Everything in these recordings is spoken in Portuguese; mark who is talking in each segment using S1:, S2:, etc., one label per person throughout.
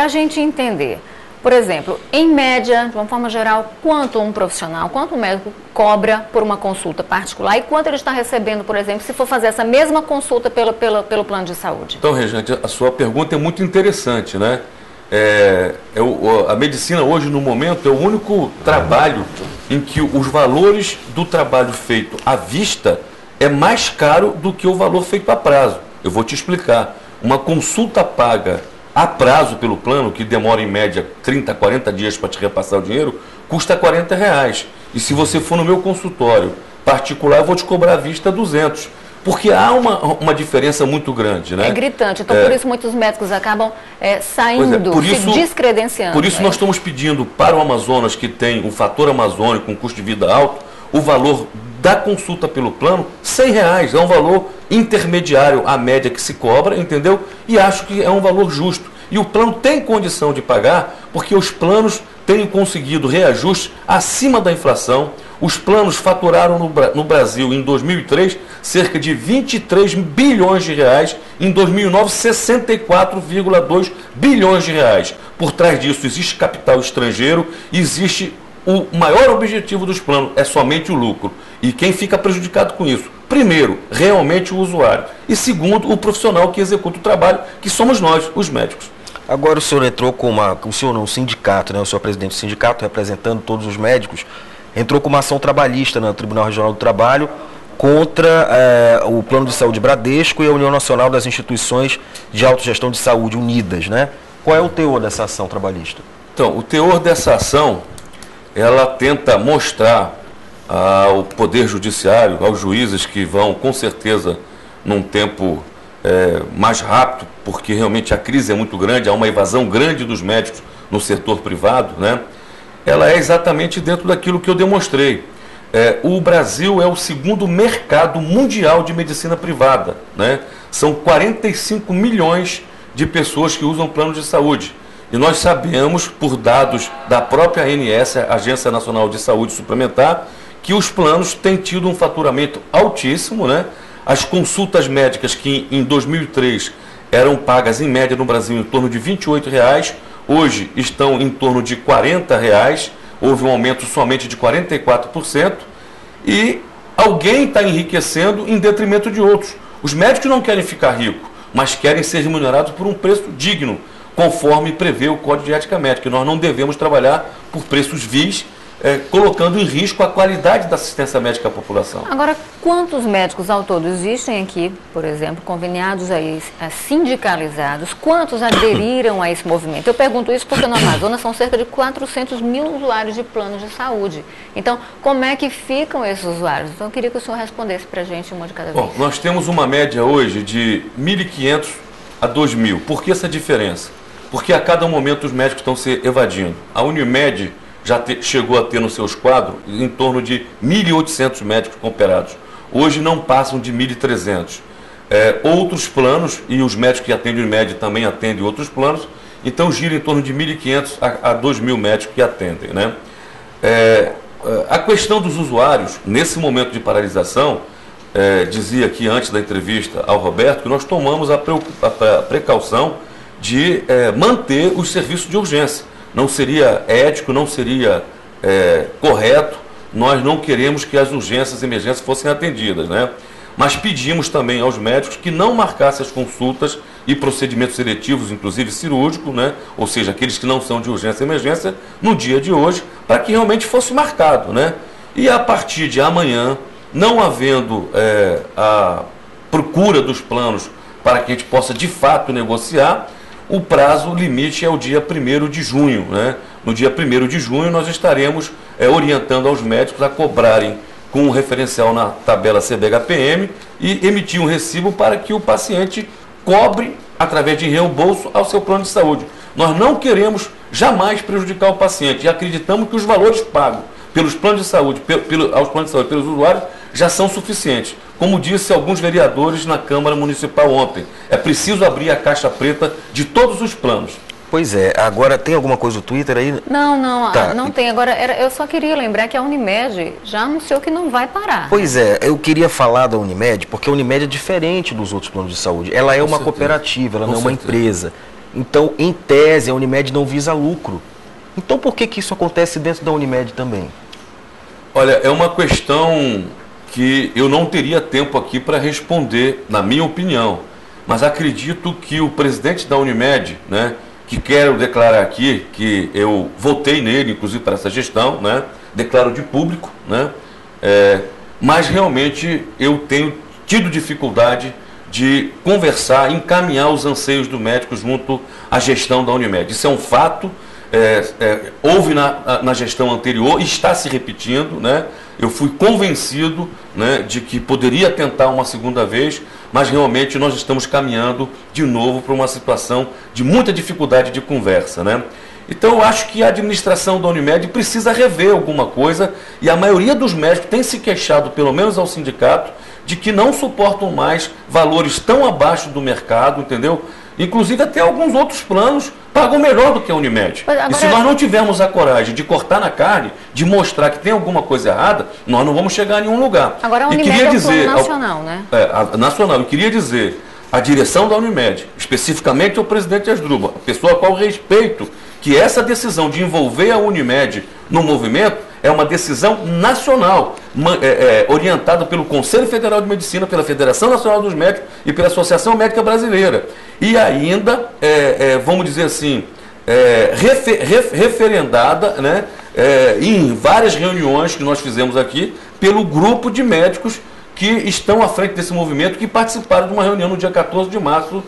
S1: para a gente entender, por exemplo, em média, de uma forma geral, quanto um profissional, quanto um médico cobra por uma consulta particular e quanto ele está recebendo, por exemplo, se for fazer essa mesma consulta pelo plano de saúde?
S2: Então, Rejane, a sua pergunta é muito interessante, né? A medicina hoje, no momento, é o único trabalho em que os valores do trabalho feito à vista é mais caro do que o valor feito a prazo. Eu vou te explicar. Uma consulta paga a prazo pelo plano, que demora em média 30, 40 dias para te repassar o dinheiro, custa R$40. E se você for no meu consultório particular, eu vou te cobrar à vista 200. Porque há uma diferença muito grande, né?
S1: É gritante, então por isso muitos médicos acabam saindo, se descredenciando.
S2: Por isso nós estamos pedindo para o Amazonas, que tem um fator amazônico, um custo de vida alto, o valor da consulta pelo plano, R$100. É um valor intermediário à média que se cobra, entendeu? E acho que é um valor justo. E o plano tem condição de pagar, porque os planos têm conseguido reajuste acima da inflação. Os planos faturaram no Brasil, em 2003, cerca de 23 bilhões de reais. Em 2009, 64,2 bilhões de reais. Por trás disso, existe capital estrangeiro, existe o maior objetivo dos planos, é somente o lucro. E quem fica prejudicado com isso? Primeiro, realmente o usuário. E segundo, o profissional que executa o trabalho, que somos nós, os médicos.
S3: Agora o senhor entrou com um sindicato, né? O senhor é presidente do sindicato, representando todos os médicos, entrou com uma ação trabalhista no Tribunal Regional do Trabalho contra o Plano de Saúde Bradesco e a União Nacional das Instituições de Autogestão de Saúde Unidas, né? Qual é o teor dessa ação trabalhista?
S2: Então, o teor dessa ação, ela tenta mostrar ao Poder Judiciário, aos juízes que vão, com certeza, num tempo mais rápido, porque realmente a crise é muito grande, há uma evasão grande dos médicos no setor privado, né? Ela é exatamente dentro daquilo que eu demonstrei. O Brasil é o segundo mercado mundial de medicina privada, né? São 45 milhões de pessoas que usam plano de saúde. E nós sabemos, por dados da própria ANS, Agência Nacional de Saúde Suplementar, que os planos têm tido um faturamento altíssimo, né? As consultas médicas que em 2003 eram pagas em média no Brasil em torno de R$28, hoje estão em torno de R$40, houve um aumento somente de 44%, e alguém está enriquecendo em detrimento de outros. Os médicos não querem ficar ricos, mas querem ser remunerados por um preço digno, conforme prevê o Código de Ética Médica. Nós não devemos trabalhar por preços vis, colocando em risco a qualidade da assistência médica à população.
S1: Agora, quantos médicos ao todo existem aqui, por exemplo, conveniados aí, sindicalizados? Quantos aderiram a esse movimento? Eu pergunto isso porque no Amazonas são cerca de 400 mil usuários de planos de saúde. Então, como é que ficam esses usuários? Então, eu queria que o senhor respondesse para a gente uma de cada vez.
S2: Bom, nós temos uma média hoje de 1.500 a 2.000. Por que essa diferença? Porque a cada momento os médicos estão se evadindo. A Unimed já chegou a ter nos seus quadros em torno de 1.800 médicos cooperados. Hoje não passam de 1.300. Outros planos, e os médicos que atendem o Unimed também atendem outros planos, então gira em torno de 1.500 a 2.000 médicos que atendem, né? A questão dos usuários, nesse momento de paralisação, dizia aqui antes da entrevista ao Roberto, que nós tomamos a precaução de manter os serviços de urgência. Não seria ético, não seria correto, nós não queremos que as urgências e emergências fossem atendidas, né? Mas pedimos também aos médicos que não marcassem as consultas e procedimentos seletivos, inclusive cirúrgicos, né? Ou seja, aqueles que não são de urgência e emergência, no dia de hoje, para que realmente fosse marcado, né? E a partir de amanhã, não havendo a procura dos planos para que a gente possa de fato negociar, o prazo limite é o dia 1º de junho, né? No dia 1º de junho nós estaremos orientando aos médicos a cobrarem com um referencial na tabela CBHPM e emitir um recibo para que o paciente cobre através de reembolso ao seu plano de saúde. Nós não queremos jamais prejudicar o paciente e acreditamos que os valores pagos pelos planos de saúde, aos planos de saúde, pelos usuários, já são suficientes. Como disse alguns vereadores na Câmara Municipal ontem, é preciso abrir a caixa preta de todos os planos.
S3: Pois é, agora tem alguma coisa no Twitter aí?
S1: Não,
S3: tá.
S1: Não tem. Agora, eu só queria lembrar que a Unimed já anunciou que não vai parar.
S3: Pois é, eu queria falar da Unimed, porque a Unimed é diferente dos outros planos de saúde. Ela é uma cooperativa, ela não é uma empresa. Então, em tese, a Unimed não visa lucro. Então, por que isso acontece dentro da Unimed também?
S2: Olha, é uma questão que eu não teria tempo aqui para responder, na minha opinião. Mas acredito que o presidente da Unimed, né, que quero declarar aqui que eu votei nele, inclusive para essa gestão, né, declaro de público, né, mas realmente eu tenho tido dificuldade de conversar, encaminhar os anseios do médico junto à gestão da Unimed. Isso é um fato, houve na gestão anterior e está se repetindo, né? Eu fui convencido, né, de que poderia tentar uma segunda vez, mas realmente nós estamos caminhando de novo para uma situação de muita dificuldade de conversa, né? Então eu acho que a administração da Unimed precisa rever alguma coisa e a maioria dos médicos tem se queixado, pelo menos ao sindicato, de que não suportam mais valores tão abaixo do mercado, entendeu? Inclusive até alguns outros planos pagam melhor do que a Unimed. E se nós não tivermos a coragem de cortar na carne, de mostrar que tem alguma coisa errada, nós não vamos chegar a nenhum lugar.
S1: Agora a Unimed é um plano nacional, né?
S2: Nacional. Eu queria dizer, a direção da Unimed, especificamente o presidente Asdrubal, a pessoa a qual respeito, que essa decisão de envolver a Unimed no movimento é uma decisão nacional, orientada pelo Conselho Federal de Medicina, pela Federação Nacional dos Médicos e pela Associação Médica Brasileira. E ainda, vamos dizer assim, referendada, né, em várias reuniões que nós fizemos aqui, pelo grupo de médicos que estão à frente desse movimento, que participaram de uma reunião no dia 14 de março,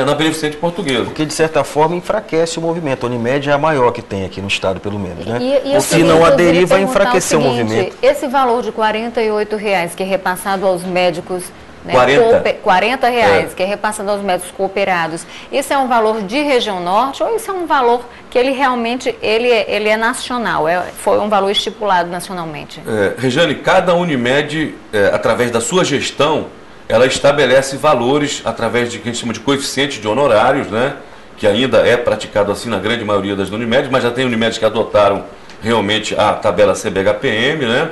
S2: na Beneficente Portuguesa.
S3: Porque, de certa forma, enfraquece o movimento. A Unimed é a maior que tem aqui no estado, pelo menos, né?
S1: E
S3: se não aderir, vai enfraquecer o movimento.
S1: Esse valor de R$ 48,00 que é repassado aos médicos, né, R$ 40,00 que é repassado aos médicos cooperados, isso é um valor de região norte ou isso é um valor que ele realmente ele é nacional, foi um valor estipulado nacionalmente?
S2: Rejane, cada Unimed, através da sua gestão, ela estabelece valores através de que a gente chama de coeficiente de honorários, né, que ainda é praticado assim na grande maioria das Unimed, mas já tem Unimed que adotaram realmente a tabela CBHPM, né?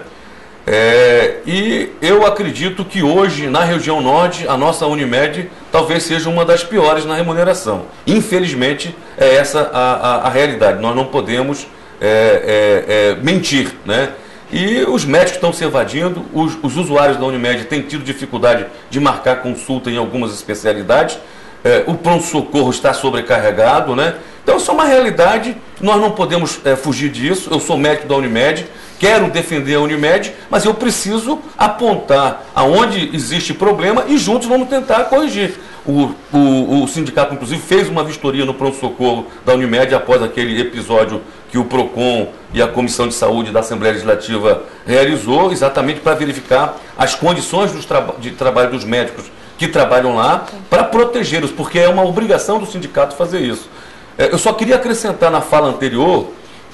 S2: E eu acredito que hoje, na região norte, a nossa Unimed talvez seja uma das piores na remuneração. Infelizmente, é essa a realidade. Nós não podemos mentir, né? E os médicos estão se evadindo, os usuários da Unimed têm tido dificuldade de marcar consulta em algumas especialidades, o pronto-socorro está sobrecarregado, né? Então, isso é uma realidade, nós não podemos fugir disso. Eu sou médico da Unimed, quero defender a Unimed, mas eu preciso apontar aonde existe problema e juntos vamos tentar corrigir. O sindicato, inclusive, fez uma vistoria no pronto-socorro da Unimed após aquele episódio que o PROCON e a Comissão de Saúde da Assembleia Legislativa realizou, exatamente para verificar as condições de trabalho dos médicos que trabalham lá, para protegê-los, porque é uma obrigação do sindicato fazer isso. Eu só queria acrescentar na fala anterior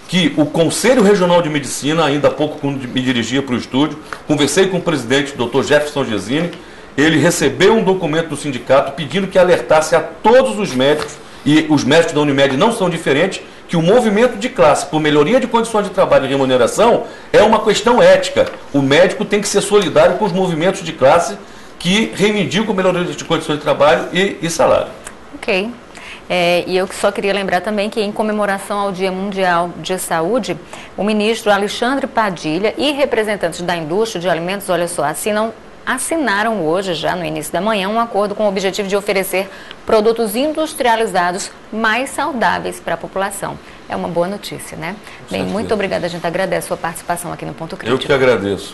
S2: que o Conselho Regional de Medicina, ainda há pouco, quando me dirigia para o estúdio, conversei com o presidente, Dr. Jefferson Gesini, ele recebeu um documento do sindicato pedindo que alertasse a todos os médicos, e os médicos da Unimed não são diferentes, que o movimento de classe por melhoria de condições de trabalho e remuneração é uma questão ética. O médico tem que ser solidário com os movimentos de classe que reivindicam melhoria de condições de trabalho e salário.
S1: Ok. E eu só queria lembrar também que, em comemoração ao Dia Mundial de Saúde, o ministro Alexandre Padilha e representantes da indústria de alimentos, olha só, assinaram hoje, já no início da manhã, um acordo com o objetivo de oferecer produtos industrializados mais saudáveis para a população. É uma boa notícia, né? Bem, muito obrigada, a gente agradece a sua participação aqui no Ponto Crítico.
S2: Eu que agradeço.